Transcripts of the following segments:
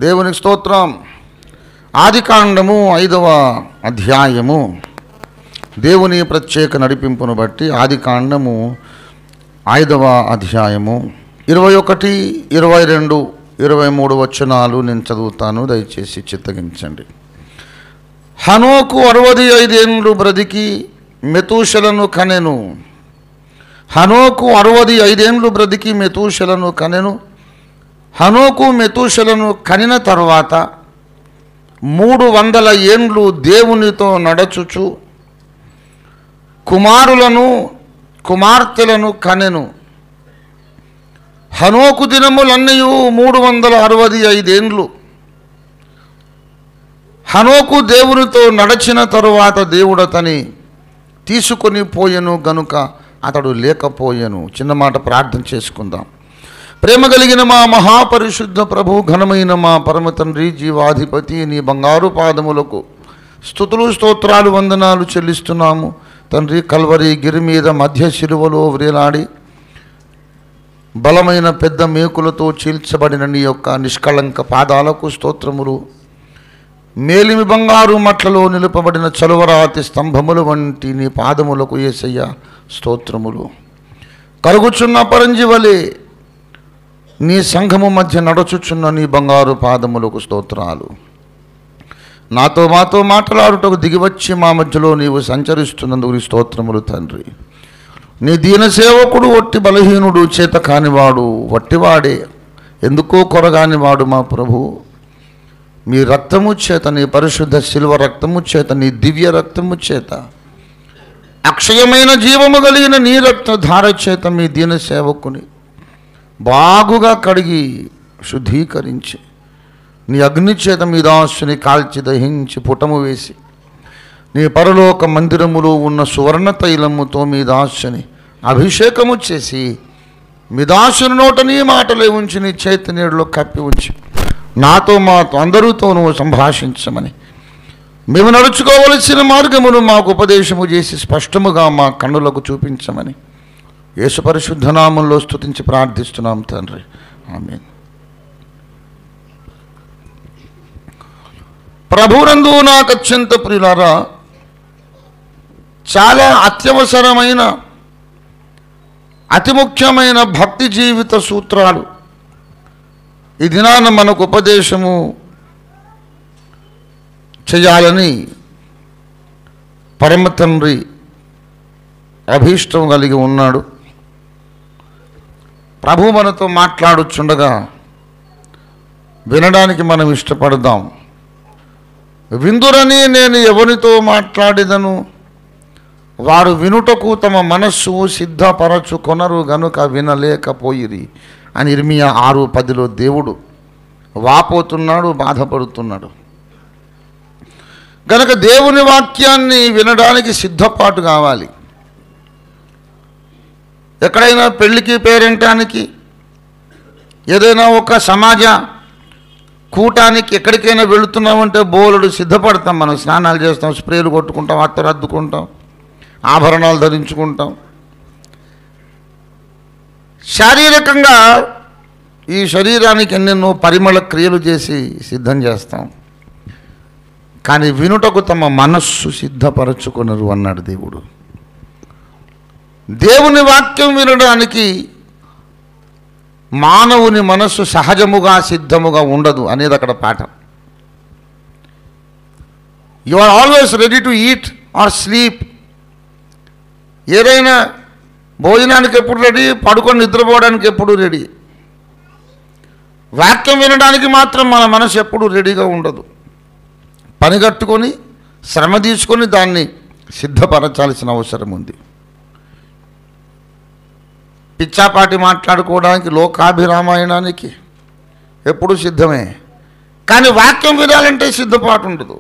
దేవునికి స్తోత్రం. ఆదికాండము 5వ అధ్యాయము. దేవుని ప్రత్యేక నడిపింపును బట్టి ఆదికాండము 5వ అధ్యాయము 21, 22, 23 వచనాలు నేను చదువుతాను, దయచేసి చిత్తగించండి. హనోకు 65 ఏండ్లు బ్రతికి మెతూషలను కనెను. హనోకు 65 ఏండ్లు బ్రతికి మెతూషలను కనెను. హనోకు మెతూషలను కనిన తర్వాత 300 ఏండ్లు దేవునితో నడచుచు కుమారులను కుమార్తెలను కనెను. హనోకు దినములన్నయు 365 ఏండ్లు. హనోకు దేవునితో నడచిన తరువాత దేవుడు అతని తీసుకొని పోయెను గనుక అతడు లేకపోయెను. చిన్న మాట ప్రార్థన చేసుకుందాం. ప్రేమ కలిగిన మా మహాపరిశుద్ధ ప్రభు, ఘనమైన మా పరమ తండ్రి, జీవాధిపతి, నీ బంగారు పాదములకు స్తుతులు స్తోత్రాలు వందనాలు చెల్లిస్తున్నాము తండ్రి. కల్వరి గిరి మీద మధ్య శిలువలో వ్రేలాడి బలమైన పెద్ద మేకులతో చీల్చబడిన నీ యొక్క నిష్కళంక పాదాలకు స్తోత్రములు. మేలిమి బంగారు మట్లలో నిలుపబడిన చలువరాతి స్తంభములు వంటి నీ పాదములకు యేసయ్య స్తోత్రములు. కరుగుచున్న పరంజి వలె నీ సంఘము మధ్య నడుచుచున్న నీ బంగారు పాదములకు స్తోత్రాలు. నాతో మాతో మాట్లాడుటకు దిగివచ్చి మా మధ్యలో నీవు సంచరిస్తున్నందుకు నీ స్తోత్రములు తండ్రి. నీ దీన సేవకుడు ఒట్టి బలహీనుడు, చేత కానివాడు, వట్టివాడే, ఎందుకో కొరగానివాడు మా ప్రభు. మీ రక్తము చేత, నీ పరిశుద్ధ శిల్వ రక్తము చేత, నీ దివ్య రక్తము చేత, అక్షయమైన జీవము కలిగిన నీ రక్త ధార చేత మీ దీన సేవకుని బాగుగా కడిగి శుద్ధీకరించి నీ అగ్ని చేత మీ దాసుని కాల్చి దహించి పుటము వేసి నీ పరలోక మందిరములో ఉన్న సువర్ణ తైలముతో మీ దాసుని అభిషేకము చేసి మీ దాసుని నోట నీ మాటలే ఉంచి నీ చేతి నీడలో కప్పి ఉంచి నాతో మాతో అందరితో నువ్వు సంభాషించమని, మేము నడుచుకోవలసిన మార్గమును మాకు ఉపదేశము చేసి స్పష్టముగా మా కన్నులకు చూపించమని యేసు పరిశుద్ధ నామములో స్తుతించి ప్రార్థిస్తున్నాం తండ్రి, ఆమేన్. ప్రభునందు నాకు అత్యంత ప్రియులారా, చాలా అత్యవసరమైన అతి ముఖ్యమైన భక్తి జీవిత సూత్రాలు ఈ దినాన మనకు ఉపదేశము చేయాలని పరమ తండ్రి అభీష్టం కలిగి ఉన్నాడు. ప్రభు మనతో మాట్లాడుచుండగా వినడానికి మనం ఇష్టపడదాం. విందురని నేను ఎవరితో మాట్లాడిదను, వారు వినుటకు తమ మనస్సు సిద్ధపరచుకొనరు గనుక వినలేకపోయిరి అని ఇర్మియా 6:10 దేవుడు వాపోతున్నాడు, బాధపడుతున్నాడు. గనుక దేవుని వాక్యాన్ని వినడానికి సిద్ధపాటు కావాలి. ఎక్కడైనా పెళ్ళికి, పేరెంటానికి, ఏదైనా ఒక సమాజ కూటానికి ఎక్కడికైనా వెళుతున్నామంటే బోలుడు సిద్ధపడతాం. మనం స్నానాలు చేస్తాం, స్ప్రేలు కొట్టుకుంటాం, అత్తరు అద్దుకుంటాం, ఆభరణాలు ధరించుకుంటాం. శారీరకంగా ఈ శరీరానికి ఎన్నెన్నో పరిమళ క్రియలు చేసి సిద్ధం చేస్తాం. కానీ వినుటకు తమ మనస్సు సిద్ధపరచుకొనరు అన్నాడు దేవుడు. దేవుని వాక్యం వినడానికి మానవుని మనస్సు సహజముగా సిద్ధముగా ఉండదు అనేది అక్కడ పాఠం. You are always ready to eat or sleep. ఏదైనా భోజనానికి ఎప్పుడు రెడీ, పడుకొని నిద్రపోవడానికి ఎప్పుడు రెడీ. వాక్యం వినడానికి మాత్రం మన మనసు ఎప్పుడు రెడీగా ఉండదు. పని కట్టుకొని శ్రమ తీసుకొని దాన్ని సిద్ధపరచాల్సిన అవసరం ఉంది. పిచ్చాపాటి మాట్లాడుకోవడానికి, లోకాభిరామాయణానికి ఎప్పుడు సిద్ధమే. కానీ వాక్యం వినాలంటే సిద్ధపాటు ఉండదు.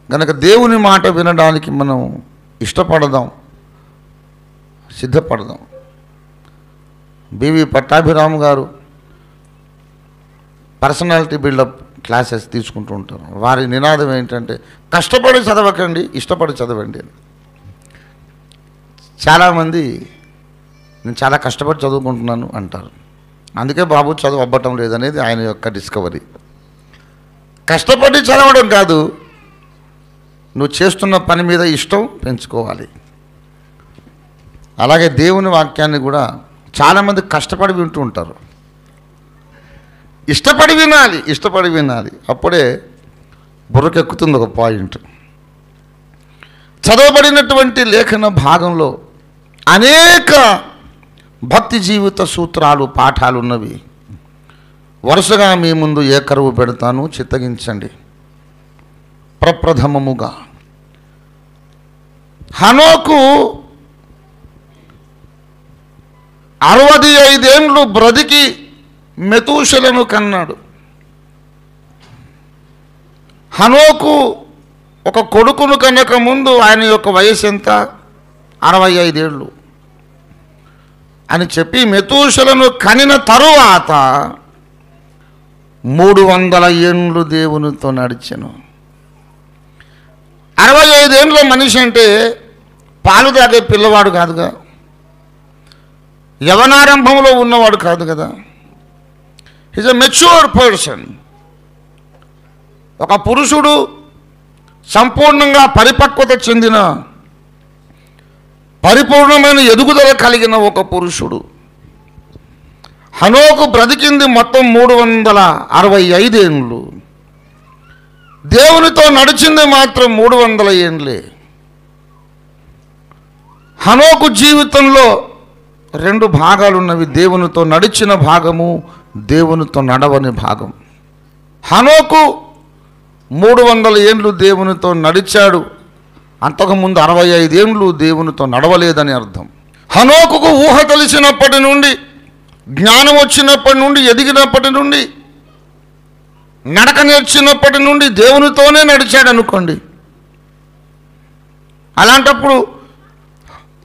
కనుక దేవుని మాట వినడానికి మనం ఇష్టపడదాం, సిద్ధపడదాం. బివి పట్టాభిరామ్ గారు పర్సనాలిటీ బిల్డప్ క్లాసెస్ తీసుకుంటూ ఉంటారు. వారి నినాదం ఏంటంటే, కష్టపడి చదవకండి, ఇష్టపడి చదవండి అని. చాలామంది నేను చాలా కష్టపడి చదువుకుంటున్నాను అంటారు. అందుకే బాబు చదువు అవ్వటం లేదనేది ఆయన యొక్క డిస్కవరీ. కష్టపడి చదవడం కాదు, నువ్వు చేస్తున్న పని మీద ఇష్టం పెంచుకోవాలి. అలాగే దేవుని వాక్యాన్ని కూడా చాలామంది కష్టపడి వింటూ ఉంటారు. ఇష్టపడి వినాలి, అప్పుడే బుర్రకెక్కుతుంది ఒక పాయింట్. చదవబడినటువంటి లేఖన భాగంలో అనేక భక్తి జీవిత సూత్రాలు, పాఠాలు ఉన్నవి. వరుసగా మీ ముందు ఏకరువు పెడతాను, చిత్తగించండి. ప్రప్రథమముగా హనోకు 65 ఏండ్లు బ్రతికి మెతూషెలను కన్నాడు. హనోకు ఒక కొడుకును కనక ముందు ఆయన యొక్క వయసు ఎంత? 65 ఏళ్ళు అని చెప్పి మెతూషెలను కనిన తరువాత 300 ఏండ్లు దేవునితో నడిచెను. 65 ఏండ్ల మనిషి అంటే పాలు తాగే పిల్లవాడు కాదుగా, యవనారంభంలో ఉన్నవాడు కాదు కదా. Is a matured person. ఒక పురుషుడు సంపూర్ణంగా పరిపక్వత చెందిన, పరిపూర్ణమైన ఎదుగుదల కలిగిన ఒక పురుషుడు. హనోకు బ్రతికింది మొత్తం 365 ఏండ్లు. దేవునితో నడిచింది మాత్రం 300 ఏండ్లే. హనోకు జీవితంలో 2 భాగాలు ఉన్నవి: దేవునితో నడిచిన భాగము, దేవునితో నడవని భాగం. హనోకు 300 ఏండ్లు దేవునితో నడిచాడు. అంతకుముందు 65 ఏండ్లు దేవునితో నడవలేదని అర్థం. హనోకుకు ఊహ తెలిసినప్పటి నుండి, జ్ఞానం వచ్చినప్పటి నుండి, ఎదిగినప్పటి నుండి, నడక నేర్చినప్పటి నుండి దేవునితోనే నడిచాడు అనుకోండి. అలాంటప్పుడు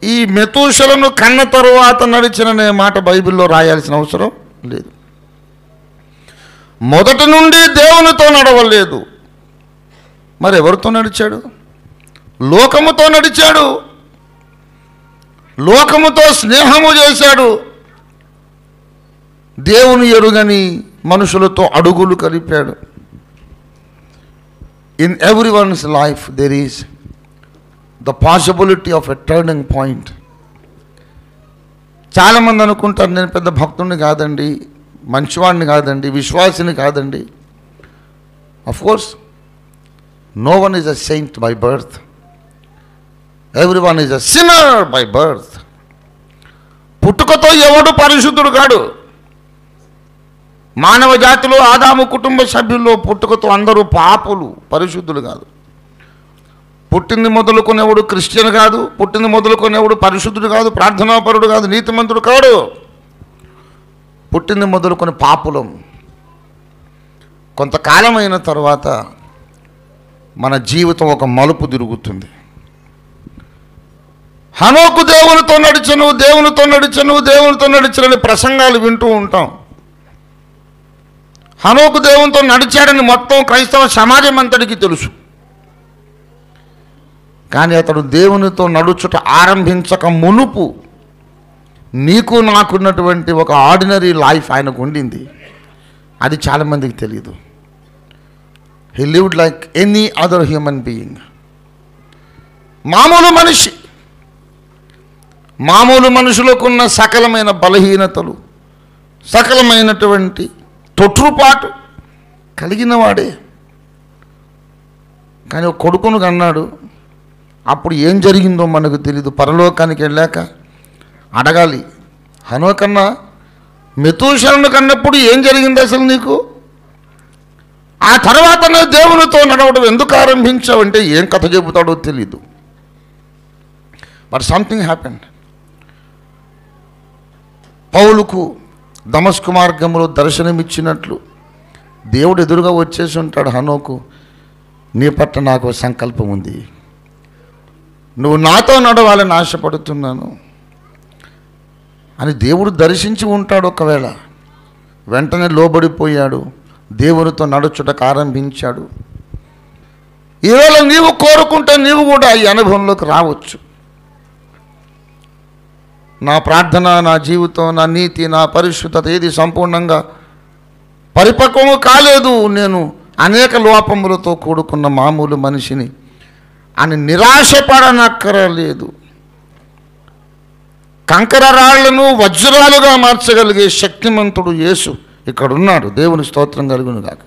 ఈ మెతూషెలను కన్న తరువాత నడిచిననే మాట బైబిల్లో రాయాల్సిన అవసరం లేదు. మొదటి నుండి దేవునితో నడవలేదు. మరి ఎవరితో నడిచాడు? లోకముతో నడిచాడు, లోకముతో స్నేహము చేశాడు. దేవుని ఎరుగని మనుషులతో అడుగులు కలిపాడు. In every one's life there is the possibility of a turning point. చాలామంది అనుకుంటారు, నేను పెద్ద భక్తుడిని కాదండి, మంచివాడిని కాదండి, విశ్వాసిని కాదండి. Of course no one is a saint by birth, every one is a sinner by birth. పుట్టుకతో ఎవడు పరిశుద్ధుడు కాడు. మానవ జాతిలో ఆదాము కుటుంబ సభ్యుల్లో పుట్టుకతో అందరూ పాపులు, పరిశుద్ధులు కాదు. పుట్టింది మొదలుకొనేవాడు క్రిస్టియన్ కాదు, పుట్టింది మొదలుకొనేవాడు పరిశుద్ధుడు కాదు, ప్రార్థనాపరుడు కాదు, నీతిమంతుడు కాడు. పుట్టింది మొదలుకొని పాపులం. కొంతకాలమైన తర్వాత మన జీవితం ఒక మలుపు తిరుగుతుంది. హనోకు దేవునితో నడిచను, దేవునితో నడిచను, దేవునితో నడిచని ప్రసంగాలు వింటూ ఉంటాం. హనోకు దేవునితో నడిచాడని మొత్తం క్రైస్తవ సమాజం అంతటికి తెలుసు. కానీ అతడు దేవునితో నడుచుట ఆరంభించక మునుపు నీకు నాకున్నటువంటి ఒక ఆర్డినరీ లైఫ్ ఆయనకు ఉండింది. అది చాలామందికి తెలియదు. He lived like any other human being. మామూలు మనిషి, మామూలు మనుషులకున్న సకలమైన బలహీనతలు, సకలమైనటువంటి తొట్రుపాటు కలిగిన వాడే. కానీ ఒక కొడుకును కన్నాడు. అప్పుడు ఏం జరిగిందో మనకు తెలీదు. పరలోకానికి వెళ్ళాక అడగాలి, హనోకన్నా మెతూషెలను కన్నప్పుడు ఏం జరిగింది అసలు నీకు? ఆ తర్వాతనే దేవునితో నడవడం ఎందుకు ఆరంభించావంటే ఏం కథ చెబుతాడో తెలీదు. But something happened. పౌలుకు దమస్కు మార్గంలో దర్శనమిచ్చినట్లు దేవుడు ఎదురుగా వచ్చేసి ఉంటాడు. హనోకు, నీ పట్ల నాకు సంకల్పం ఉంది, నువ్వు నాతో నడవాలని ఆశపడుతున్నాను అని దేవుడు దర్శించి ఉంటాడు. ఒకవేళ వెంటనే లోబడిపోయాడు, దేవునితో నడుచుటకు ఆరంభించాడు. ఈవేళ నీవు కోరుకుంటే నీవు కూడా ఈ అనుభవంలోకి రావచ్చు. నా ప్రార్థన, నా జీవితం, నా నీతి, నా పరిశుద్ధత ఏది సంపూర్ణంగా పరిపక్వము కాలేదు, నేను అనేక లోపములతో కూడుకున్న మామూలు మనిషిని అని నిరాశపడనక్కరలేదు. కంకర రాళ్లను వజ్రాలుగా మార్చగలిగే శక్తిమంతుడు యేసు ఇక్కడ ఉన్నాడు. దేవుని స్తోత్రం కలుగును గాక.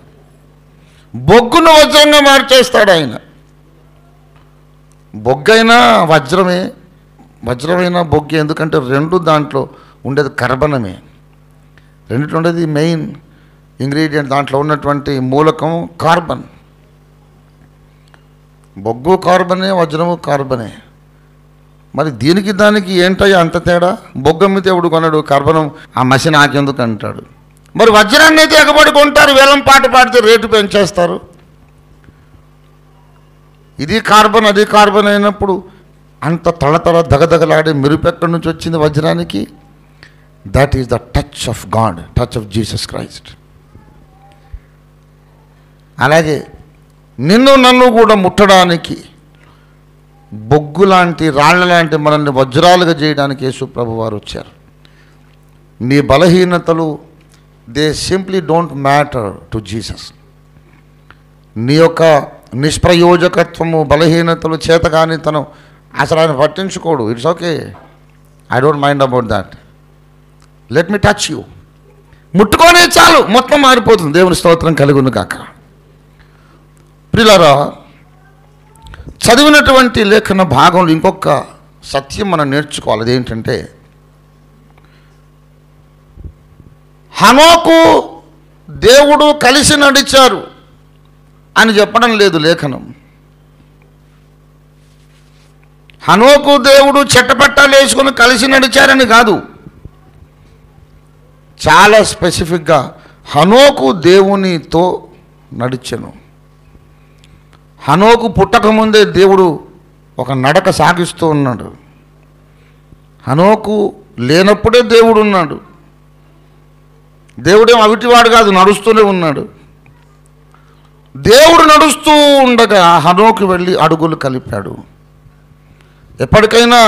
బొగ్గును వజ్రంగా మార్చేస్తాడు ఆయన. బొగ్గైనా వజ్రమే, వజ్రమైన బొగ్గు. ఎందుకంటే రెండు దాంట్లో ఉండేది కర్బనమే. రెండిట్లో ఉండేది మెయిన్ ఇంగ్రీడియంట్, దాంట్లో ఉన్నటువంటి మూలకం కార్బన్. బొగ్గు కార్బనే, వజ్రము కార్బనే. మరి దీనికి దానికి ఏంటయ్యా అంత తేడా? బొగ్గమ్మితే ఎవడు కొన్నాడు, కార్బనం ఆ మసి నాకెందుకు అంటాడు. మరి వజ్రాన్ని అయితే ఎగబడి కొంటారు, వేలం పాట పాడితే రేటు పెంచేస్తారు. ఇది కార్బన్ అది కార్బన్ అయినప్పుడు అంత తళతళ దగదగలాడే మెరుపు ఎక్కడి నుంచి వచ్చింది వజ్రానికి? That is the touch of God, touch of Jesus Christ. అలాగే నిన్ను నన్ను కూడా ముట్టడానికి బొగ్గు లాంటి రాళ్ల లాంటి మనల్ని వజ్రాలుగా చేయడానికి యేసు ప్రభు వారు వచ్చారు. నీ బలహీనతలు they simply don't matter to Jesus. నీ యొక్క నిష్ప్రయోజకత్వము, బలహీనతలు, చేతగానితనం అసలు ఆయన పట్టించుకోడు. It's okay, I don't mind about that, let me touch you. ముట్టుకొనే చాలు, మొత్తం మారిపోతుంది. దేవుని స్తోత్రం కలుగును కాక. ప్రియులారా, చదివినటువంటి లేఖన భాగంలో ఇంకొక సత్యం మనం నేర్చుకోవాలి. అదేంటంటే, హనోకు దేవుడు కలిసి నడిచారు అని చెప్పడం లేదు లేఖనం. హనోకు దేవుడు చెట్టపట్టాలు వేసుకుని కలిసి నడిచారని కాదు. చాలా స్పెసిఫిక్గా హనోకు దేవునితో నడిచెను. హనోకు పుట్టకముందే దేవుడు ఒక నడక సాగిస్తూ ఉన్నాడు. హనోకు లేనప్పుడే దేవుడు ఉన్నాడు. దేవుడేం అవిటివాడు కాదు, నడుస్తూనే ఉన్నాడు. దేవుడు నడుస్తూ ఉండగా హనోకు వెళ్ళి అడుగులు కలిపాడు. ఎప్పటికైనా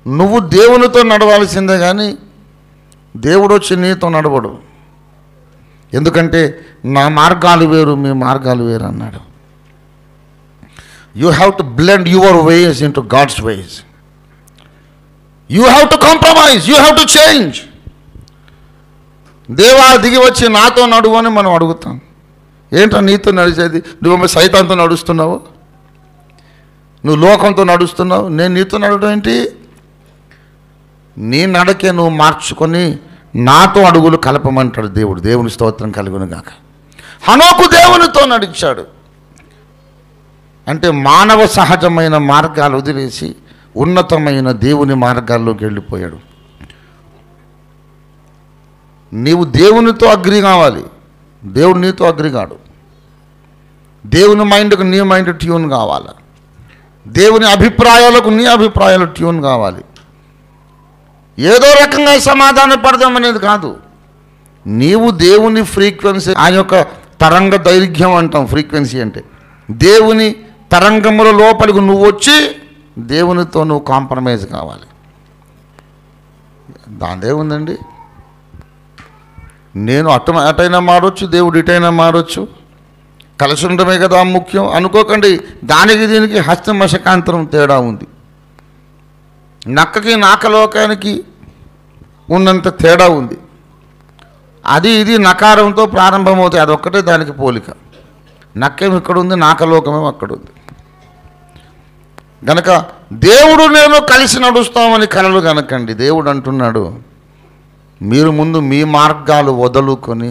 నువ్వు దేవునితో నడవాల్సిందే కానీ దేవుడు వచ్చి నీతో నడవడు. ఎందుకంటే నా మార్గాలు వేరు, మీ మార్గాలు వేరు అన్నాడు. You have to blend your ways into God's ways. You have to compromise. You have to change. దేవా దిగి వచ్చి నాతో నడువు అని మనం అడుగుతాం. ఏంటో నీతో నడిచేది? నువ్వు సైతాంతో నడుస్తున్నావు, నువ్వు లోకంతో నడుస్తున్నావు, నేను నీతో నడవడం ఏంటి? నీ నడకే నువ్వు మార్చుకొని నాతో అడుగులు కలపమంటాడు దేవుడు. దేవుని స్తోత్రం కలుగును గాక. హనోకు దేవునితో నడిచాడు. అంటే మానవ సహజమైన మార్గాలు వదిలేసి ఉన్నతమైన దేవుని మార్గాల్లోకి వెళ్ళిపోయాడు. నీవు దేవునితో అగ్రి కావాలి, దేవుడు నీతో అగ్రి కాడు. దేవుని మైండ్కు నీ మైండ్ ట్యూన్ కావాలి, దేవుని అభిప్రాయాలకు నీ అభిప్రాయాలు ట్యూన్ కావాలి. ఏదో రకంగా సమాధాన పడదామనేది కాదు. నీవు దేవుని ఫ్రీక్వెన్సీ, ఆయన యొక్క తరంగ దైర్ఘ్యం అంటాం ఫ్రీక్వెన్సీ అంటే. దేవుని తరంగముల లోపలికి నువ్వు వచ్చి దేవునితో నువ్వు కాంప్రమైజ్ కావాలి. దాందే ఉందండి. నేను అటైనా మారొచ్చు, దేవుడు ఇటైనా మారొచ్చు, కలిసి ఉండటమే కదా ముఖ్యం అనుకోకండి. దానికి దీనికి హస్తమశకాంతరం తేడా ఉంది. నక్కకి నాకలోకానికి ఉన్నంత తేడా ఉంది. అది ఇది నకారంతో ప్రారంభమవుతాయి, అదొక్కటే దానికి పోలిక. నక్కేం ఇక్కడ ఉంది, నాకలోకమేమో అక్కడ ఉంది. గనక దేవుడు నేను కలిసి నడుస్తామని కలలు కనకండి. దేవుడు అంటున్నాడు, మీరు ముందు మీ మార్గాలు వదులుకొని,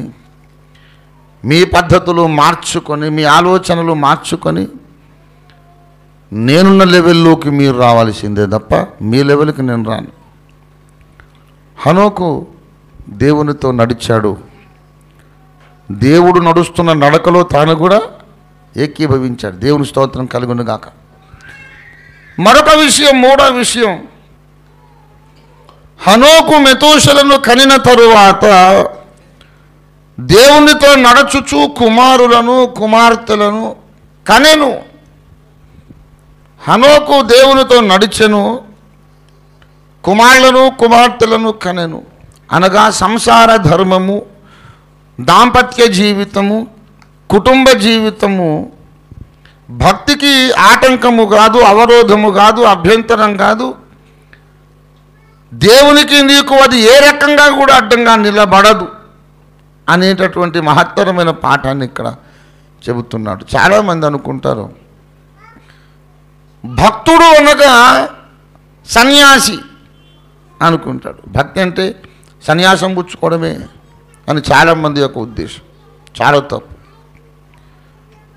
మీ పద్ధతులు మార్చుకొని, మీ ఆలోచనలు మార్చుకొని నేనున్న లెవెల్లోకి మీరు రావాల్సిందే తప్ప మీ లెవెల్కి నేను రాను. హనోకు దేవునితో నడిచాడు. దేవుడు నడుస్తున్న నడకలో తాను కూడా ఏకీభవించాడు. దేవుని స్తోత్రం కలుగును గాక. మరొక విషయం, మూడవ విషయం, హనోకు మెతూషలను కనిన తరువాత దేవునితో నడచుచు కుమారులను కుమార్తెలను కనెను. హనోకు దేవునితో నడిచెను, కుమారులను కుమార్తెలను కనెను. అనగా సంసార ధర్మము, దాంపత్య జీవితము, కుటుంబ జీవితము భక్తికి ఆటంకము కాదు, అవరోధము కాదు, అభ్యంతరం కాదు. దేవునికి నీకు అది ఏ రకంగా కూడా అడ్డంగా నిలబడదు అనేటటువంటి మహత్తరమైన పాఠాన్ని ఇక్కడ చెబుతున్నాడు. చాలామంది అనుకుంటారు భక్తుడు అనగా సన్యాసి అనుకుంటాడు. భక్తి అంటే సన్యాసం పుచ్చుకోవడమే అని చాలామంది యొక్క ఉద్దేశం. చాలా తప్పు.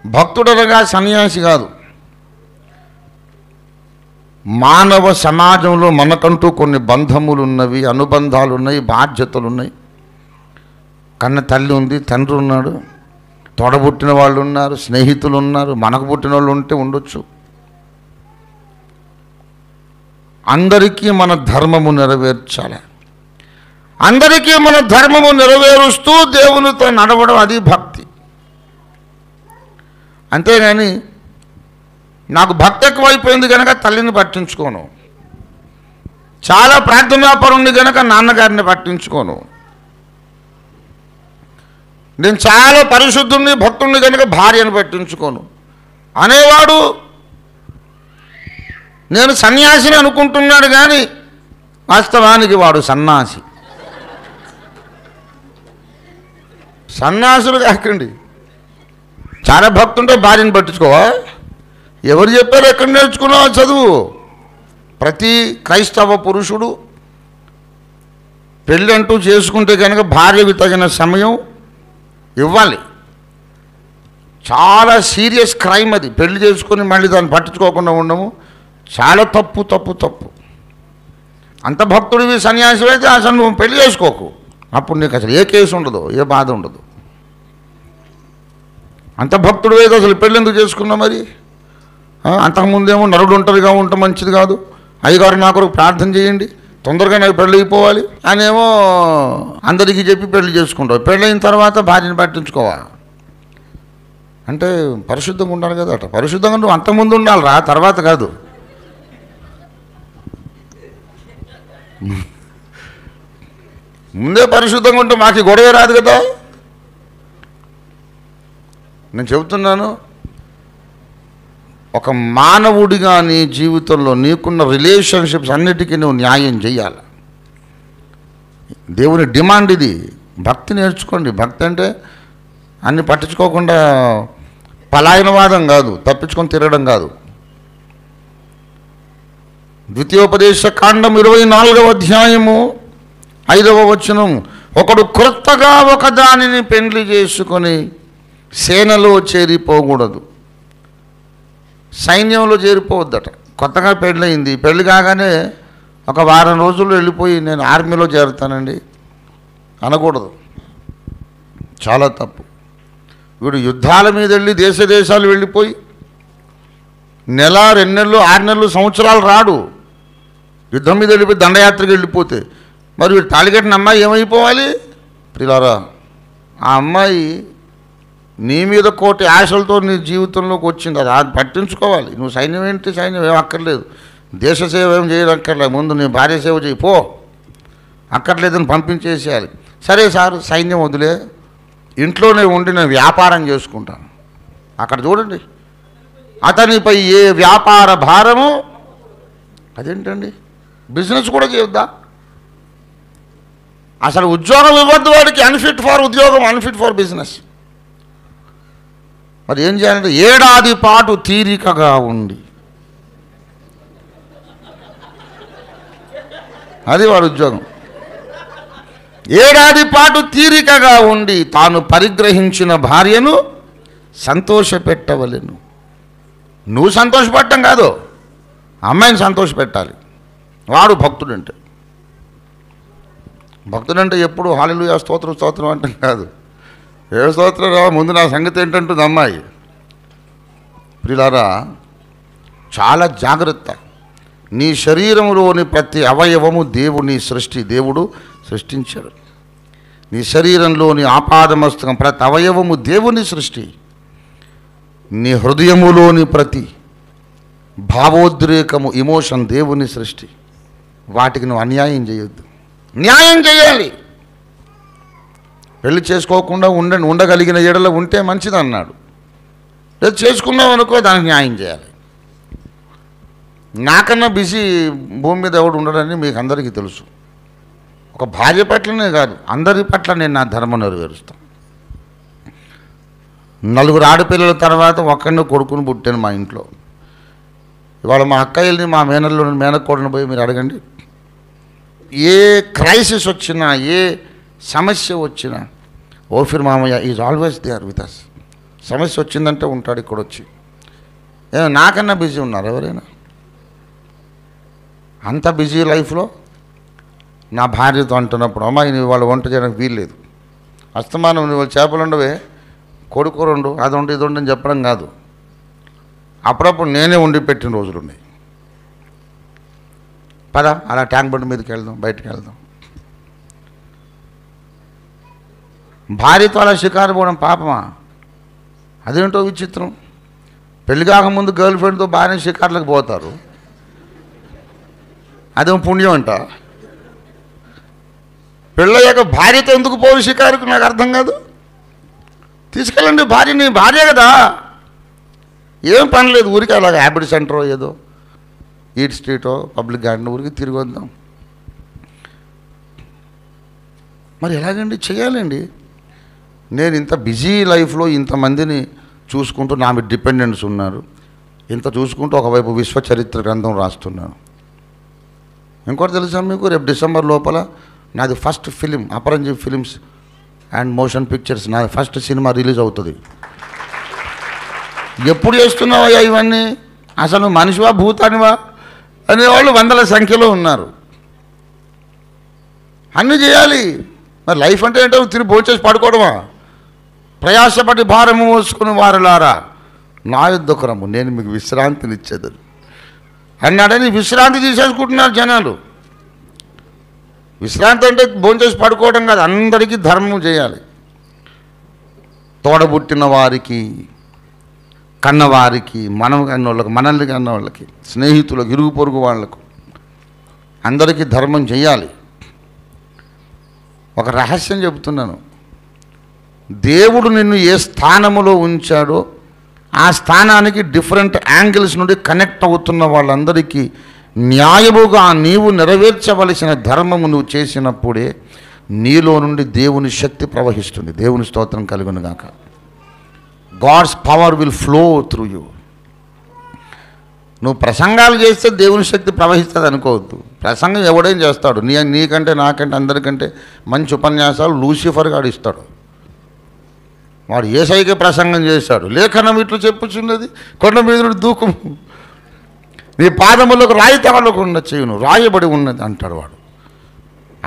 భక్తుడు అనగా సన్యాసి కాదు. మానవ సమాజంలో మనకంటూ కొన్ని బంధములు ఉన్నవి, అనుబంధాలు ఉన్నాయి, బాధ్యతలు ఉన్నాయి. కన్న తల్లి ఉంది, తండ్రి ఉన్నాడు, తోడబుట్టిన వాళ్ళు ఉన్నారు, స్నేహితులు ఉన్నారు, మనకు పుట్టిన వాళ్ళు ఉంటే ఉండొచ్చు. అందరికీ మన ధర్మము నెరవేర్చాలి. అందరికీ మన ధర్మము నెరవేరుస్తూ దేవునితో నడవడం, అది భక్తి. అంతేగాని నాకు భక్తి ఎక్కువైపోయింది కనుక తల్లిని పట్టించుకోను, చాలా ప్రార్థనాపరుణ్ణి కనుక నాన్నగారిని పట్టించుకోను, నేను చాలా పరిశుద్ధుణ్ణి భక్తుణ్ణి కనుక భార్యను పట్టించుకోను అనేవాడు నేను సన్యాసిని అనుకుంటున్నాడు, కానీ వాస్తవానికి వాడు సన్నాసి. సన్యాసులు కాకండి. చాలా భక్తుంటే భార్యను పట్టించుకోవా? ఎవరు చెప్పారు? ఎక్కడ నేర్చుకున్నావా చదువు? ప్రతి క్రైస్తవ పురుషుడు పెళ్ళి అంటూ చేసుకుంటే కనుక భార్యకు తగిన సమయం ఇవ్వాలి. చాలా సీరియస్ క్రైమ్ అది. పెళ్లి చేసుకుని మళ్ళీ దాన్ని పట్టించుకోకుండా ఉండము చాలా తప్పు తప్పు తప్పు. అంత భక్తుడివి సన్యాసి అయితే అసలు నువ్వు పెళ్లి చేసుకోకు. అప్పుడు నీకు అసలు ఏ కేసు ఉండదు, ఏ బాధ ఉండదు. అంత భక్తుడు అయితే అసలు పెళ్ళి ఎందుకు చేసుకున్నావు? మరి అంతకుముందేమో నరుడు ఒంటరిగా ఉండటం మంచిది కాదు, అయ్యగారు నా కొరకు ప్రార్థన చేయండి, తొందరగా నాకు పెళ్ళి అయిపోవాలి అనేమో అందరికీ చెప్పి పెళ్లి చేసుకుంటావు. పెళ్ళైన తర్వాత భార్యను పట్టించుకోవా అంటే పరిశుద్ధంగా ఉండాలి కదా. అట పరిశుద్ధంగా నువ్వు అంతకుముందు ఉండాలిరా, తర్వాత కాదు. ముందే పరిశుద్ధంగా ఉంటే మాకు గొడవ రాదు కదా. నేను చెబుతున్నాను, ఒక మానవుడిగా నీ జీవితంలో నీకున్న రిలేషన్షిప్స్ అన్నిటికీ నువ్వు న్యాయం చేయాలి. దేవుని డిమాండ్ ఇది. భక్తి నేర్చుకోండి. భక్తి అంటే అన్ని పట్టించుకోకుండా పలాయనవాదం కాదు, తప్పించుకొని తిరగడం కాదు. ద్వితీయోపదేశ కాండం 24వ అధ్యాయము 5వ వచనం, ఒకడు క్రొత్తగా ఒకదానిని పెండ్లి చేసుకొని సేనలో చేరిపోకూడదు, సైన్యంలో చేరిపోవద్దట. కొత్తగా పెళ్ళయింది, పెళ్ళి కాగానే ఒక వారం రోజుల్లో వెళ్ళిపోయి నేను ఆర్మీలో చేరుతానండి అనకూడదు. చాలా తప్పు. వీడు యుద్ధాల మీద వెళ్ళి దేశాలు వెళ్ళిపోయి నెల 2 నెలలు 6 నెలలు సంవత్సరాలు రాడు. యుద్ధం మీద వెళ్ళిపోయి దండయాత్రకి వెళ్ళిపోతే మరి వీడు తాళికట్టిన అమ్మాయి ఏమైపోవాలి? ప్రియులారా, ఆ అమ్మాయి నీ మీద కోటి ఆశలతో నీ జీవితంలోకి వచ్చింది, అది పట్టించుకోవాలి. నువ్వు సైన్యం ఏంటి? సైన్యం ఏం అక్కర్లేదు, దేశ సేవ ఏం చేయక్కర్లేదు, ముందు నీ భార్య సేవ చేయి పో, అక్కర్లేదని పంపించేసేయాలి. సరే సార్ సైన్యం వదిలే, ఇంట్లోనే ఉండి నేను వ్యాపారం చేసుకుంటాను. అక్కడ చూడండి, అతనిపై ఏ వ్యాపార భారము. అదేంటండి, బిజినెస్ కూడా చేయొద్దా? అసలు ఉద్యోగం ఇవ్వద్దు వాడికి. అన్ఫిట్ ఫర్ ఉద్యోగం, అన్ఫిట్ ఫర్ బిజినెస్. మరి ఏం చేయాలంటే ఏడాది పాటు తీరికగా ఉండి, అది వాడు ఉద్యోగం. ఏడాది పాటు తీరికగా ఉండి తాను పరిగ్రహించిన భార్యను సంతోషపెట్టవలెను. నువ్వు సంతోషపెట్టడం కాదు, అమ్మాయిని సంతోషపెట్టాలి. వాడు భక్తుడంటే. భక్తుడంటే ఎప్పుడు హల్లెలూయా స్తోత్రం స్తోత్రం అంటాం కాదు. ఏ స్తోత్రం రా, ముందు నా సంగతి ఏంటంటుంది అమ్మాయి. ప్రియులారా, చాలా జాగ్రత్త. నీ శరీరంలోని ప్రతి అవయవము దేవుని సృష్టి, దేవుడు సృష్టించాడు. నీ శరీరంలోని ఆపాదమస్తకం ప్రతి అవయవము దేవుని సృష్టి. నీ హృదయములోని ప్రతి భావోద్రేకము, ఇమోషన్ దేవుని సృష్టి. వాటికి నువ్వు అన్యాయం చేయొద్దు, న్యాయం చేయాలి. పెళ్లి చేసుకోకుండా ఉండగలిగిన ఎడలో ఉంటే మంచిది అన్నాడు. లేదు చేసుకున్నావు అనుకో, దానికి న్యాయం చేయాలి. నాకన్నా బిజీ భూమి మీద ఎవడు ఉండడని మీకు అందరికీ తెలుసు. ఒక భార్య పట్లనే కాదు, అందరి పట్ల నేను నా ధర్మం నెరవేరుస్తాను. 4 ఆడపిల్లల తర్వాత ఒక్కడిని కొడుకుని పుట్టాను మా ఇంట్లో. ఇవాళ మా అక్కయ్యల్ని, మా మేనకోడని పోయి మీరు అడగండి. ఏ క్రైసిస్ వచ్చినా, ఏ సమస్య వచ్చినా, ఓఫిర్ మామయ్య is always there with us. సమస్య వచ్చిందంటే ఉంటాడు ఇక్కడ వచ్చి. నాకన్నా బిజీ ఉన్నారు ఎవరైనా? అంత బిజీ లైఫ్లో నా భార్యతో అంటున్నప్పుడు, అమ్మాయి నువ్వు వాళ్ళు వంట చేయడానికి వీల్లేదు, అస్తమానం నువ్వు చేపలు ఉండవే, కొడుకు 2 అది ఉండి ఇది ఉండని చెప్పడం కాదు. అప్పుడప్పుడు నేనే వండి పెట్టిన రోజులు ఉన్నాయి. పద అలా ట్యాంక్ బండ్ మీదకి వెళ్దాం, బయటకు వెళ్దాం. భార్యతో అలా షికారు పోవడం పాపమా? అదేంటో విచిత్రం. పెళ్లి కాకముందు గర్ల్ ఫ్రెండ్తో భార్య షికార్లకు పోతారు, అదేమో పుణ్యం అంట. పెళ్ళయ్యాక భార్యతో ఎందుకు పోవు షికారుకు నాకు అర్థం కాదు. తీసుకెళ్ళండి భార్యని, భార్య కదా, ఏం పని లేదు. ఊరికి అలాగ హ్యాబిట్ సెంటరో ఏదో ఈట్ స్ట్రీటో పబ్లిక్ గార్డెన్ ఊరికి తిరిగి వద్దాం. మరి ఎలాగండి చేయాలండి? నేను ఇంత బిజీ లైఫ్లో ఇంతమందిని చూసుకుంటూ, నా మీద డిపెండెంట్స్ ఉన్నారు, ఇంత చూసుకుంటూ ఒకవైపు విశ్వ చరిత్ర గ్రంథం రాస్తున్నాను. ఇంకోటి తెలుసా మీకు? రేపు డిసెంబర్ లోపల నాది first film, Aparanji films and motion pictures, నాది ఫస్ట్ సినిమా రిలీజ్ అవుతుంది. ఎప్పుడు చేస్తున్నావయ్యా ఇవన్నీ? అసలు మనిషివా భూతానివా అనేవాళ్ళు వందల సంఖ్యలో ఉన్నారు. అన్నీ చేయాలి. మరి లైఫ్ అంటే ఏంటో తిరిగి భోంచేసి పడుకోవడమా? ప్రయాసపడి భారము మోసుకుని వారులారా నా యొద్దకు రమ్ము, నేను మీకు విశ్రాంతినిచ్చేది అన్నాడని విశ్రాంతి తీసేసుకుంటున్నారు జనాలు. విశ్రాంతి అంటే భోంచేసి పడుకోవడం కాదు, అందరికీ ధర్మం చేయాలి. తోడబుట్టిన వారికి, కన్నవారికి, మనల్ని కన్నవాళ్ళకి, స్నేహితులకు, ఇరుగు పొరుగు వాళ్లకు అందరికీ ధర్మం చేయాలి. ఒక రహస్యం చెబుతున్నాను. దేవుడు నిన్ను ఏ స్థానములో ఉంచాడో ఆ స్థానానికి డిఫరెంట్ యాంగిల్స్ నుండి కనెక్ట్ అవుతున్న వాళ్ళందరికీ న్యాయముగా నీవు నెరవేర్చవలసిన ధర్మము నువ్వు చేసినప్పుడే నీలో నుండి దేవుని శక్తి ప్రవహిస్తుంది. దేవుని స్తోత్రం కలుగును గాక. God's power will flow through you. నువ్వు ప్రసంగాలు చేస్తే దేవుని శక్తి ప్రవహిస్తుంది అనుకోవద్దు. ప్రసంగం ఎవడేం చేస్తాడు? నీకంటే నాకంటే అందరికంటే మంచి ఉపన్యాసాలు లూసిఫర్ గాడు ఇస్తాడు. వాడు యేసయ్యకే ప్రసంగం చేశాడు. లేఖనం ఇట్లు చెప్పుచున్నది, కొండ మీద నుండి దూకుము, నీ పాదములకు రాయి తగలకుండా చేయును, రాయబడి ఉన్నది అంటాడు వాడు.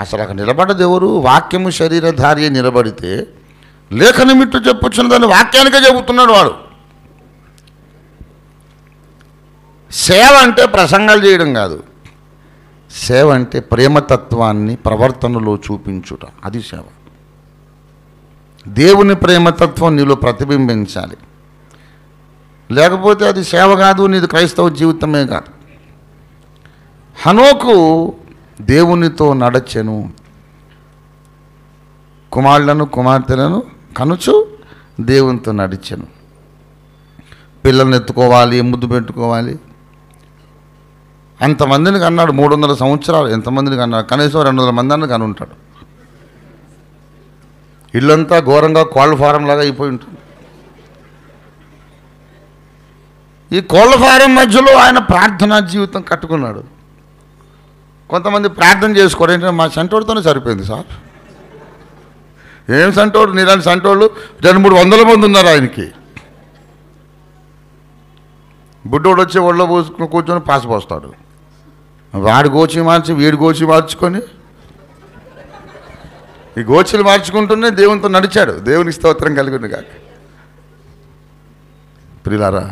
అసలు అక్కడ నిలబడ్డది ఎవరు? వాక్యము శరీరధారి నిలబడితే లేఖనం ఇట్లు చెప్పుచున్నదని వాక్యానికే చెబుతున్నాడు వాడు. సేవ అంటే ప్రసంగాలు చేయడం కాదు. సేవ అంటే ప్రేమతత్వాన్ని ప్రవర్తనలో చూపించుట, అది సేవ. దేవుని ప్రేమతత్వం నీలో ప్రతిబింబించాలి. లేకపోతే అది సేవ కాదు, నీది క్రైస్తవ జీవితమే కాదు. హనోకు దేవునితో నడచెను, కుమారులను కుమార్తెలను కనుచు దేవునితో నడిచెను. పిల్లల్ని ఎత్తుకోవాలి, ముద్దు పెట్టుకోవాలి. అంతమందిని కన్నాడు. 300 సంవత్సరాలు ఎంతమందిని కన్నాడు? కనీసం 200 మందిని కని ఉంటాడు. ఇల్లంతా ఘోరంగా కోళ్ళ ఫారం లాగా అయిపోయి ఉంటుంది. ఈ కోళ్ళ ఫారం మధ్యలో ఆయన ప్రార్థనా జీవితం కట్టుకున్నాడు. కొంతమంది ప్రార్థన చేసుకోరు. ఏంటంటే మా సంటోడితోనే సరిపోయింది సార్. ఏం సంటోడు? నీలాంటి సంటోళ్ళు 200-300 మంది ఉన్నారు ఆయనకి. బుడ్డోడు వచ్చి ఒళ్ళో పోసుకుని కూర్చొని పాసిపోస్తాడు. వాడి గోచి మార్చి వీడి గోచి మార్చుకొని ఈ గోచలు మార్చుకుంటూనే దేవునితో నడిచాడు. దేవుని స్తోత్రం కలిగింది కాక. ప్రియులారా,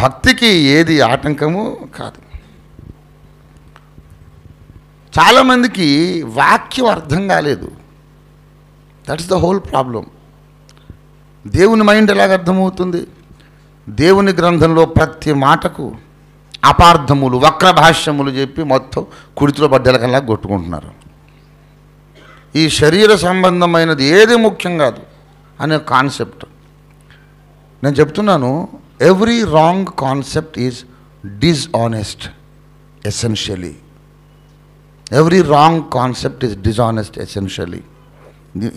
భక్తికి ఏది ఆటంకము కాదు. చాలామందికి వాక్యం అర్థం కాలేదు. That's the whole problem. దేవుని మైండ్ ఎలాగ అర్థమవుతుంది? దేవుని గ్రంథంలో ప్రతి మాటకు అపార్థములు, వక్రభాష్యములు చెప్పి మొత్తం కుడితిలో పడ్డెలకల్లా కొట్టుకుంటున్నారు. ఈ శరీర సంబంధమైనది ఏది ముఖ్యం కాదు అనే కాన్సెప్ట్ నేను చెప్తున్నాను. Every wrong concept is dishonest essentially. Every wrong concept is dishonest essentially.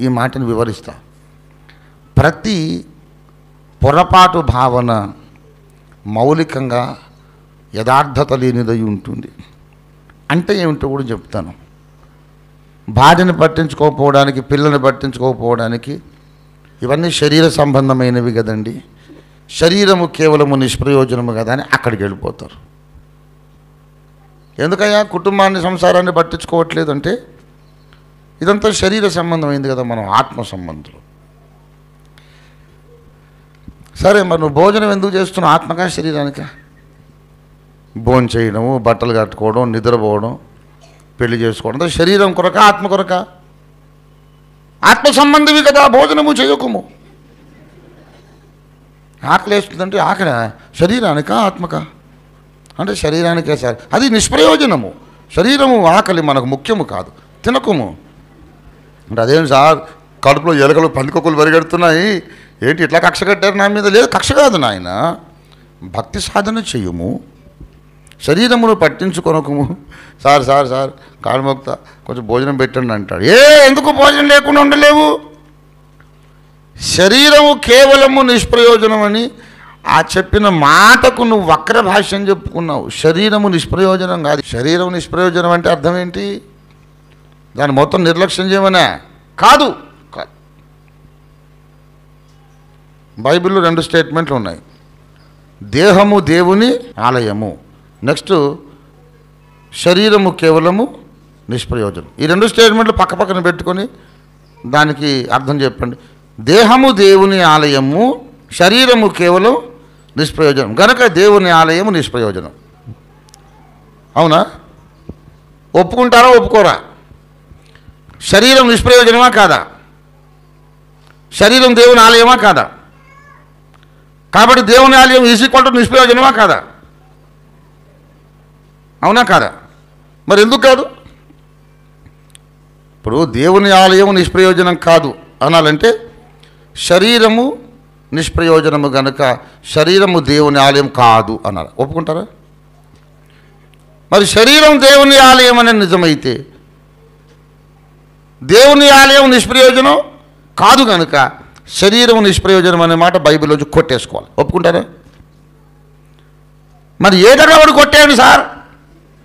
ఈ మాటను వివరిస్తా. ప్రతి పొరపాటు భావన మౌలికంగా యథార్థత లేనిదై ఉంటుంది. అంటే ఏమిటో కూడా చెప్తాను. భార్యను పట్టించుకోకపోవడానికి, పిల్లల్ని పట్టించుకోకపోవడానికి ఇవన్నీ శరీర సంబంధమైనవి కదండి. శరీరము కేవలము నిష్ప్రయోజనము కదా అని అక్కడికి వెళ్ళిపోతారు. ఎందుకయ్యా కుటుంబాన్ని, సంసారాన్ని పట్టించుకోవట్లేదు అంటే ఇదంతా శరీర సంబంధమైంది కదా, మనం ఆత్మ సంబంధులు. సరే, మరి నువ్వు భోజనం ఎందుకు చేస్తున్నావు? ఆత్మకా శరీరానికా? భోజనం చేయడము, బట్టలు కట్టుకోవడం, నిద్రపోవడం, పెళ్లి చేసుకోవడం శరీరం కొరక, ఆత్మ కొరక? ఆత్మ సంబంధివి కదా, భోజనము చేయకుము. ఆకలి వేస్తుందంటే ఆకలి శరీరానికా ఆత్మకా? అంటే శరీరానికే సార్, అది నిష్ప్రయోజనము. శరీరము ఆకలి మనకు ముఖ్యము కాదు, తినకుము. అంటే అదేం సార్, కడుపులో ఎలుకలు, పందికొక్కులు పరిగెడుతున్నాయి, ఏంటి ఇట్లా కక్ష కట్టారు నా మీద? లేదు, కక్ష కాదు నాయన, భక్తి సాధన చెయ్యము, శరీరమును పట్టించుకొనకుము. సార్ సార్ సార్ కాళ్ళమొక్త కొంచెం భోజనం పెట్టండి అంటాడు. ఎందుకు భోజనం లేకుండా ఉండలేవు? శరీరము కేవలము నిష్ప్రయోజనం అని ఆ చెప్పిన మాటకు నువ్వు వక్ర భాష్యం చెప్పుకున్నావు. శరీరము నిష్ప్రయోజనం కాదు. శరీరం నిష్ప్రయోజనం అంటే అర్థం ఏంటి? దాన్ని మొత్తం నిర్లక్ష్యం చేయమనే కాదు. బైబిల్లో 2 స్టేట్మెంట్లు ఉన్నాయి. దేహము దేవుని ఆలయము, నెక్స్ట్ శరీరము కేవలము నిష్ప్రయోజనం. ఈ 2 స్టేట్మెంట్లు పక్క పక్కన పెట్టుకొని దానికి అర్థం చెప్పండి. దేహము దేవుని ఆలయము, శరీరము కేవలం నిష్ప్రయోజనం కనుక దేవుని ఆలయము నిష్ప్రయోజనం. అవునా? ఒప్పుకుంటారా ఒప్పుకోరా? శరీరం నిష్ప్రయోజనమా కాదా? శరీరం దేవుని ఆలయమా కాదా? కాబట్టి దేవుని ఆలయం ఈజ్ ఈక్వల్ టు నిష్ప్రయోజనమా కాదా? అవునా కాదా? మరి ఎందుకు కాదు? ఇప్పుడు దేవుని ఆలయం నిష్ప్రయోజనం కాదు అనాలంటే శరీరము నిష్ప్రయోజనము కనుక శరీరము దేవుని ఆలయం కాదు అన్నారు. ఒప్పుకుంటారా? మరి శరీరం దేవుని ఆలయం అనేది నిజమైతే దేవుని ఆలయం నిష్ప్రయోజనం కాదు కనుక శరీరం నిష్ప్రయోజనం అనే మాట బైబిల్లోంచి కొట్టేసుకోవాలి. ఒప్పుకుంటారా? మరి ఏదైనా వాడు కొట్టేయండి సార్,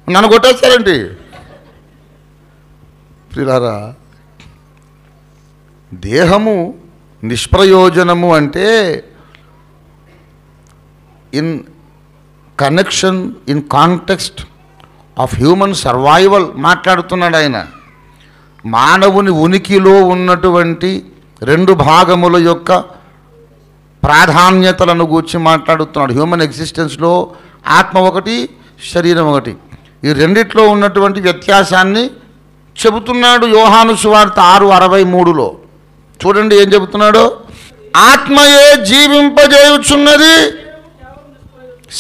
నన్ను కొట్టేస్తారేంటి? ప్రియులారా, దేహము నిష్ప్రయోజనము అంటే in connection, in context of human survival మాట్లాడుతున్నాడు ఆయన. మానవుని ఉనికిలో ఉన్నటువంటి 2 భాగముల యొక్క ప్రాధాన్యతలను గూర్చి మాట్లాడుతున్నాడు. హ్యూమన్ ఎగ్జిస్టెన్స్లో ఆత్మ ఒకటి, శరీరం ఒకటి. ఈ రెండిట్లో ఉన్నటువంటి వ్యత్యాసాన్ని చెబుతున్నాడు యోహాను సువార్త 6:63లో. చూడండి ఏం చెబుతున్నాడో. ఆత్మయే జీవింపజేయుచున్నది,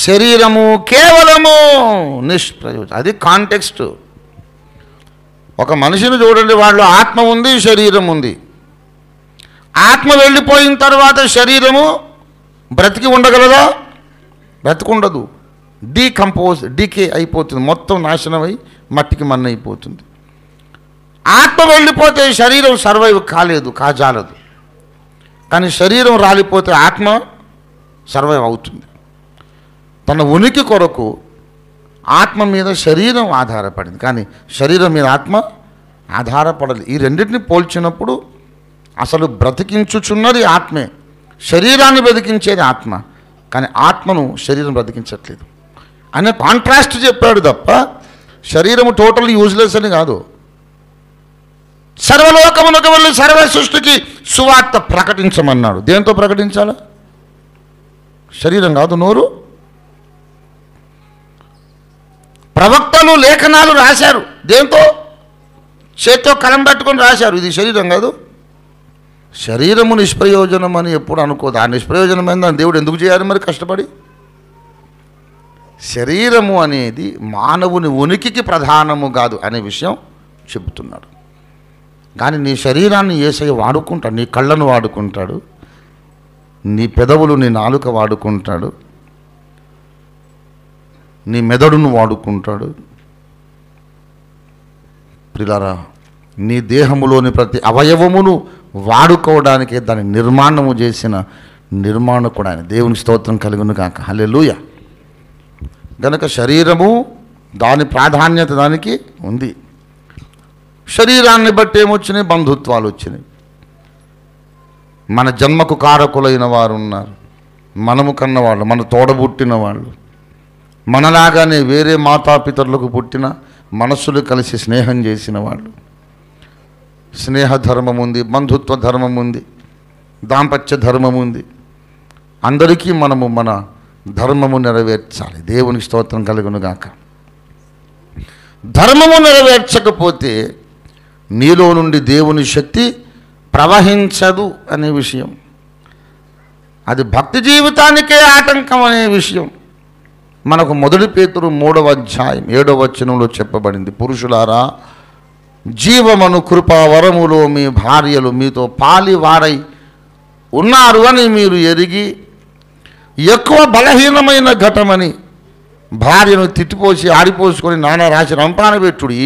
శరీరము కేవలము నిష్ప్రయోజనం. అది కాంటెక్స్ట్. ఒక మనిషిని చూడండి, వాళ్ళు ఆత్మ ఉంది, శరీరం ఉంది. ఆత్మ వెళ్ళిపోయిన తర్వాత శరీరము బ్రతికి ఉండగలదా? బ్రతికుండదు. డీకే అయిపోతుంది, మొత్తం నాశనమై మట్టికి మన్ను అయిపోతుంది. ఆత్మ వెళ్ళిపోతే శరీరం సర్వైవ్ కాజాలదు. కానీ శరీరం రాలిపోతే ఆత్మ సర్వైవ్ అవుతుంది. తన ఉనికి కొరకు ఆత్మ మీద శరీరం ఆధారపడింది, కానీ శరీరం మీద ఆత్మ ఆధారపడలేదు. ఈ రెండింటిని పోల్చినప్పుడు అసలు బ్రతికించుచున్నది ఆత్మే, శరీరాన్ని బ్రతికించేది ఆత్మ, కానీ ఆత్మను శరీరం బ్రతికించట్లేదు అనే కాంట్రాస్ట్ చెప్పాడు తప్ప శరీరము టోటల్ యూజ్లెస్ అని కాదు. సర్వలోకమునకు వెళ్ళి సర్వ సృష్టికి సువార్త ప్రకటించమన్నాడు. దేంతో ప్రకటించాలా? శరీరం కాదు, నోరు. ప్రవక్తలు లేఖనాలు రాశారు, దేంతో? చేత్తో కలం పట్టుకొని రాశారు. ఇది శరీరం కాదు. శరీరము నిష్ప్రయోజనం అని ఎప్పుడు అనుకోదు. ఆ నిష్ప్రయోజనమైన దాన్ని దేవుడు ఎందుకు చేయాలి మరి కష్టపడి? శరీరము అనేది మానవుని ఉనికికి ప్రధానము కాదు అనే విషయం చెబుతున్నాడు. కానీ నీ శరీరాన్ని యేసయ్య వాడుకుంటాడు. నీ కళ్ళను వాడుకుంటాడు, నీ పెదవులు, నీ నాలుక వాడుకుంటాడు, నీ మెదడును వాడుకుంటాడు. ప్రియులారా, నీ దేహములోని ప్రతి అవయవమును వాడుకోవడానికే దాన్ని నిర్మాణము చేసిన నిర్మాణకుడు ఆయన. దేవుని స్తోత్రం కలుగును గాక. హల్లెలూయా. గనుక శరీరము దాని ప్రాధాన్యత దానికి ఉంది. శరీరాన్ని బట్టి ఏమొచ్చినాయి? బంధుత్వాలు వచ్చినాయి. మన జన్మకు కారకులైన వారు ఉన్నారు, మనము కన్నవాళ్ళు, మన తోడబుట్టిన వాళ్ళు, మనలాగానే వేరే మాతాపితరులకు పుట్టిన మనస్సులు కలిసి స్నేహం చేసిన వాళ్ళు. స్నేహ ధర్మం ఉంది, బంధుత్వ ధర్మం ఉంది, దాంపత్య ధర్మం ఉంది. అందరికీ మనము మన ధర్మము నెరవేర్చాలి. దేవునికి స్తోత్రం కలుగును గాక. ధర్మము నెరవేర్చకపోతే నీలో నుండి దేవుని శక్తి ప్రవహించదు అనే విషయం, అది భక్తి జీవితానికే ఆటంకం అనే విషయం మనకు 1 పేతురు 3వ అధ్యాయం 7వ వచనంలో చెప్పబడింది. పురుషులారా, జీవమను కృపా వరములో మీ భార్యలు మీతో పాలివారై ఉన్నారు అని మీరు ఎరిగి ఎక్కువ బలహీనమైన ఘటమని భార్యను తిట్టిపోసి ఆడిపోసుకొని నానా రాసి రంపాన పెట్టుడి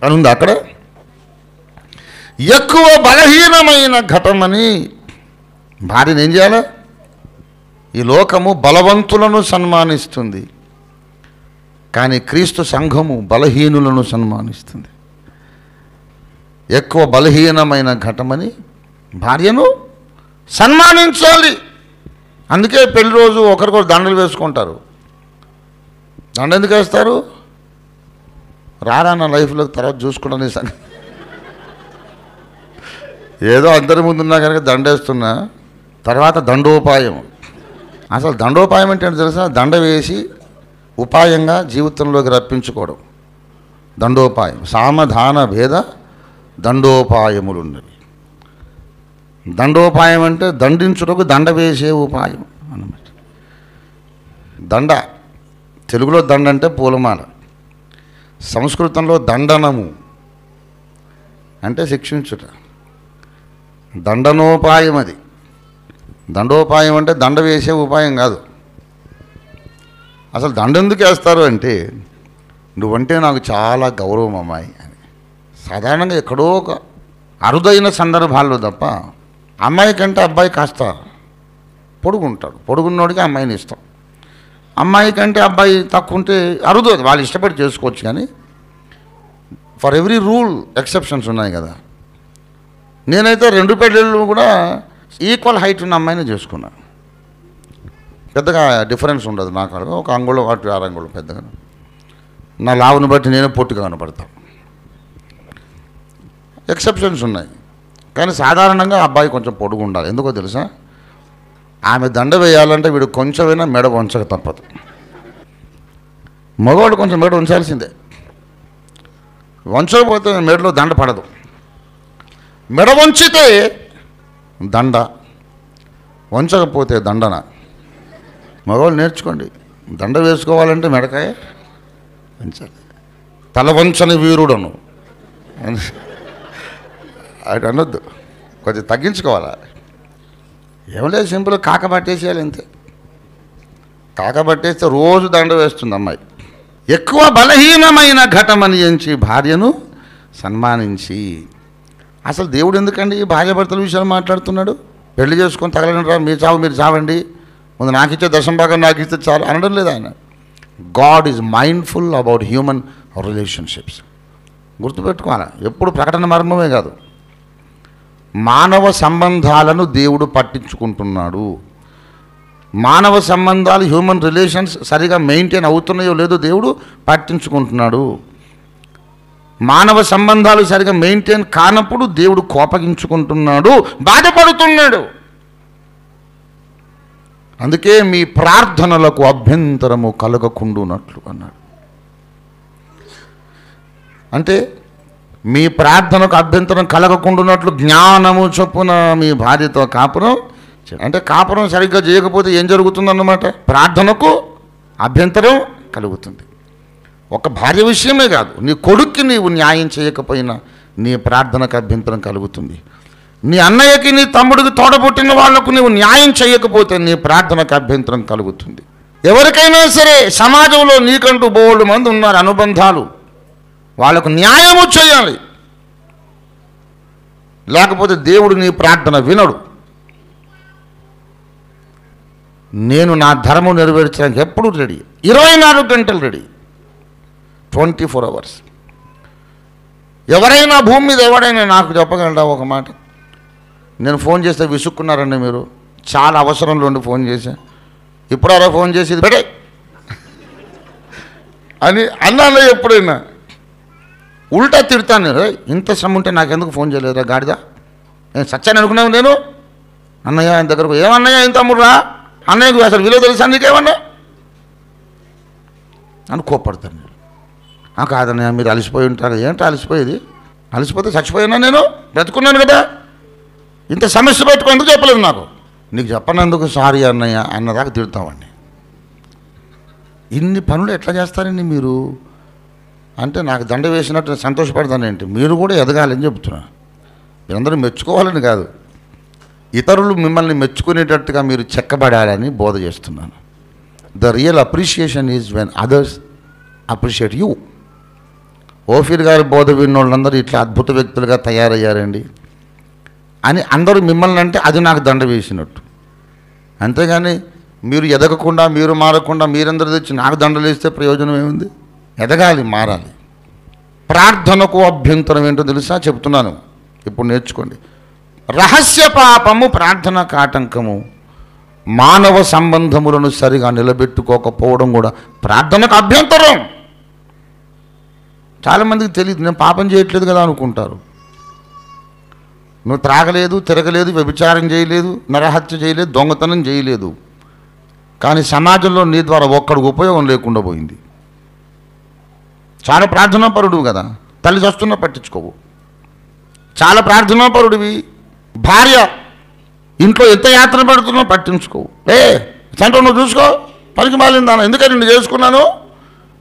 అని ఉంది అక్కడ. ఎక్కువ బలహీనమైన ఘటమని భార్యను ఏం చేయాలి? ఈ లోకము బలవంతులను సన్మానిస్తుంది, కానీ క్రీస్తు సంఘము బలహీనులను సన్మానిస్తుంది. ఎక్కువ బలహీనమైన ఘటమని భార్యను సన్మానించాలి. అందుకే పెళ్లి రోజు ఒకరికొకరు దండలు వేసుకుంటారు. దండ ఎందుకు వేస్తారు? రారా నా లైఫ్లోకి తర్వాత చూసుకోవడానికి సంగతి. ఏదో అందరి ముందున్నా కనుక దండ వేస్తున్నా, తర్వాత దండోపాయం. అసలు దండోపాయం అంటే తెలుసా? దండ వేసి ఉపాయంగా జీవితంలోకి రప్పించుకోవడం దండోపాయం. సామధాన భేద దండోపాయములు ఉన్నవి. దండోపాయం అంటే దండించుటకు దండ వేసే ఉపాయం అన్నమాట. దండ, తెలుగులో దండ అంటే పూలమాల, సంస్కృతంలో దండనము అంటే శిక్షించుట. దండనోపాయం అది. దండోపాయం అంటే దండ వేసే ఉపాయం కాదు. అసలు దండ ఎందుకు వేస్తారు అంటే, నువ్వంటే నాకు చాలా గౌరవం అమ్మాయి అని. సాధారణంగా ఎక్కడో ఒక అరుదైన సందర్భాల్లో తప్ప అమ్మాయి కంటే అబ్బాయి కాస్త పొడుగుంటాడు. పొడుగున్నోడికి అమ్మాయిని ఇష్టం. అమ్మాయి కంటే అబ్బాయి తక్కువ ఉంటే అరుదు, వాళ్ళు ఇష్టపడి చేసుకోవచ్చు. కానీ ఫర్ ఎవ్రీ రూల్ ఎక్సెప్షన్స్ ఉన్నాయి కదా. నేనైతే 2 పెళ్ళిళ్ళు కూడా ఈక్వల్ హైట్ ఉన్న అమ్మాయిని చేసుకున్నాను. పెద్దగా డిఫరెన్స్ ఉండదు నాకు. ఒక అంగుళం అటు 6 అంగుళం పెద్దగా. నా లావుని బట్టి నేను పొట్టిగా కనపడతాను. ఎక్సెప్షన్స్ ఉన్నాయి, కానీ సాధారణంగా అబ్బాయి కొంచెం పొడుగు ఉండాలి. ఎందుకో తెలుసా? ఆమె దండ వేయాలంటే వీడు కొంచెమైనా మెడ వంచక తప్పదు. మగవాడు కొంచెం మెడ ఉంచాల్సిందే. వంచకపోతే మెడలో దండ పడదు. మెడ వంచితే దండ, వంచకపోతే దండన. మగవాళ్ళు నేర్చుకోండి, దండ వేసుకోవాలంటే మెడకాయ వంచాలి. తల వంచని వీరుడను అటు అనొద్దు, కొంచెం తగ్గించుకోవాలా. ఏమలేదు, సింపుల్ కాక పట్టేసేయాలి అంతే. కాక పట్టేస్తే రోజు దండ వేస్తుంది అమ్మాయి. ఎక్కువ బలహీనమైన ఘటమని ఎంచి భార్యను సన్మానించి. అసలు దేవుడు ఎందుకండి ఈ భార్యాభర్తల విషయాలు మాట్లాడుతున్నాడు? పెళ్లి చేసుకొని తగలండి రా, మీ చావు మీరు చావండి, ముందు నాకు ఇచ్చే దశంభాగం నాకు ఇస్తే చాలు అనడం లేదు ఆయన. God is mindful about human relationships. గుర్తుపెట్టుకోవాలి, ఎప్పుడు ప్రకటన మర్మమే కాదు, మానవ సంబంధాలను దేవుడు పట్టించుకుంటున్నాడు. మానవ సంబంధాలు, హ్యూమన్ రిలేషన్స్ సరిగా మెయింటైన్ అవుతున్నాయో లేదో దేవుడు పట్టించుకుంటున్నాడు. మానవ సంబంధాలు సరిగా మెయింటైన్ కానప్పుడు దేవుడు కోపగించుకుంటున్నాడు, బాధపడుతున్నాడు. అందుకే మీ ప్రార్థనలకు అభ్యంతరము కలగకుండునట్లు అన్నాడు. అంటే మీ ప్రార్థనకు అభ్యంతరం కలగకుండునట్లు జ్ఞానము చొప్పున మీ భార్యతో కాపురం. అంటే కాపురం సరిగ్గా చేయకపోతే ఏం జరుగుతుందన్నమాట? ప్రార్థనకు అభ్యంతరం కలుగుతుంది. ఒక భార్య విషయమే కాదు, నీ కొడుక్కి నీవు న్యాయం చేయకపోయినా నీ ప్రార్థనకు అభ్యంతరం కలుగుతుంది. నీ అన్నయ్యకి నీ తమ్ముడికి తోడబుట్టిన వాళ్లకు నీవు న్యాయం చేయకపోతే నీ ప్రార్థనకు అభ్యంతరం కలుగుతుంది. ఎవరికైనా సరే సమాజంలో నీకంటూ బోల్డు మంది ఉన్నారు అనుబంధాలు, వాళ్ళకు న్యాయము చేయాలి, లేకపోతే దేవుడు నీ ప్రార్థన వినడు. నేను నా ధర్మం నెరవేర్చడానికి ఎప్పుడు రెడీ, 24 గంటలు రెడీ, 24 hours. ఎవరైనా భూమి మీద ఎవరైనా నాకు చెప్పగలరా ఒక మాట? నేను ఫోన్ చేస్తే విసుక్కున్నారండి మీరు, చాలా అవసరంలో ఉండి ఫోన్ చేశా, ఇప్పుడారా ఫోన్ చేసి బెడే అని అన్నాను. ఎప్పుడైనా ఉల్టా తిడతాను నేను, ఇంత శ్రమ ఉంటే నాకెందుకు ఫోన్ చేయలేదురా గాడిదా, నేను సత్యాన్ని అనుకున్నాను. నేను అన్నయ్య ఆయన దగ్గరకు, ఏమన్నయ్య ఇంత తమ్ముడురా, అన్నయ్యకు అసలు విలువ తెలుసా నీకేమన్నా అని కోప్పడతాను నేను. కాదన్నయ్య మీరు అలసిపోయి ఉంటారు. ఏంటో అలసిపోయేది, అలసిపోతే చచ్చిపోయినా నేను బ్రతుకున్నాను కదా, ఇంత సమస్య పెట్టుకో ఎందుకు చెప్పలేదు నాకు, నీకు చెప్పనందుకు సారీ అన్నయ్య అన్నదాకా తిడతామండి. ఇన్ని పనులు ఎట్లా చేస్తారండి మీరు అంటే నాకు దండ వేసినట్టు సంతోషపడతానేంటి? మీరు కూడా ఎదగాలని చెప్తున్నా. మీరందరూ మెచ్చుకోవాలని కాదు, ఇతరులు మిమ్మల్ని మెచ్చుకునేటట్టుగా మీరు చెక్కబడాలని బోధ చేస్తున్నాను. The real appreciation is when others appreciate you. Ophir గారి బోధ విన్నోళ్ళందరూ ఇట్లా అద్భుత వ్యక్తులుగా తయారయ్యారండి అని అందరూ మిమ్మల్ని అంటే అది నాకు దండ వేసినట్టు. అంతేగాని మీరు ఎదగకుండా, మీరు మారకుండా మీరందరూ తెచ్చి నాకు దండలు వేస్తే ప్రయోజనం ఏముంది? ఎదగాలి, మారాలి. ప్రార్థనకు అభ్యంతరం ఏంటో తెలుసా చెప్తున్నాను, ఇప్పుడు నేర్చుకోండి. రహస్య పాపము ప్రార్థనకు ఆటంకము, మానవ సంబంధములను సరిగా నిలబెట్టుకోకపోవడం కూడా ప్రార్థనకు అభ్యంతరం. చాలామందికి తెలియదు, నేను పాపం చేయట్లేదు కదా అనుకుంటారు. నువ్వు త్రాగలేదు, తిరగలేదు, వ్యభిచారం చేయలేదు, నరహత్య చేయలేదు, దొంగతనం చేయలేదు, కానీ సమాజంలో నీ ద్వారా ఒక్కడికి ఉపయోగం లేకుండా పోయింది. చాలా ప్రార్థనాపరుడు కదా, తల్లి చస్తున్నా పట్టించుకోవు. చాలా ప్రార్థనాపరుడివి, భార్య ఇంట్లో ఎంత యాత్ర పెడుతున్నా పట్టించుకోవు. సెంటర్ నువ్వు చూసుకో, పనికి మాలిందాను, ఎందుకని నేను చేసుకున్నాను,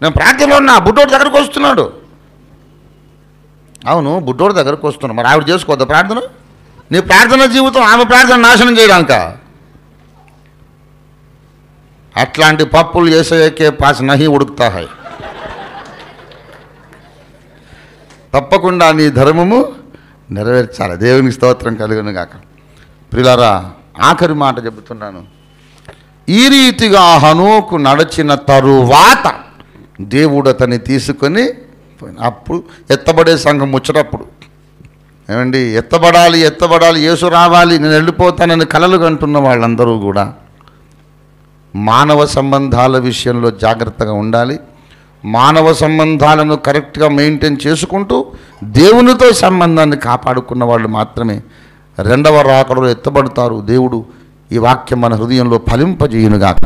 నేను ప్రార్థనలో ఉన్నా, బుడ్డోడి దగ్గరకు వస్తున్నాడు. అవును, బుడ్డోడి దగ్గరకు వస్తున్నావు, మరి ఆవిడ చేసుకోవద్దా ప్రార్థన? నీ ప్రార్థన జీవితం ఆమె ప్రార్థన నాశనం చేయడానిక? అట్లాంటి పప్పులు ఏసయ్యకే పాస్ నహి ఉడుకుతా హై. తప్పకుండా నీ ధర్మము నెరవేర్చాలి. దేవునికి స్తోత్రం కలుగును గాక. ప్రియులారా, ఆఖరి మాట చెబుతున్నాను. ఈ రీతిగా హనోకు నడిచిన తరువాత దేవుడు అతన్ని తీసుకొని అప్పుడు ఎత్తబడే సంఘం వచ్చేటప్పుడు, ఏమండి, ఎత్తబడాలి, ఎత్తబడాలి, యేసు రావాలి, నేను వెళ్ళిపోతానని కలలు కంటున్న వాళ్ళందరూ కూడా మానవ సంబంధాల విషయంలో జాగ్రత్తగా ఉండాలి. మానవ సంబంధాలను కరెక్ట్గా మెయింటైన్ చేసుకుంటూ దేవునితో సంబంధాన్ని కాపాడుకున్న వాళ్ళు మాత్రమే రెండవ రాకడలో ఎత్తబడతారు. దేవుడు ఈ వాక్యం మన హృదయంలో ఫలింపజేయునుగాక.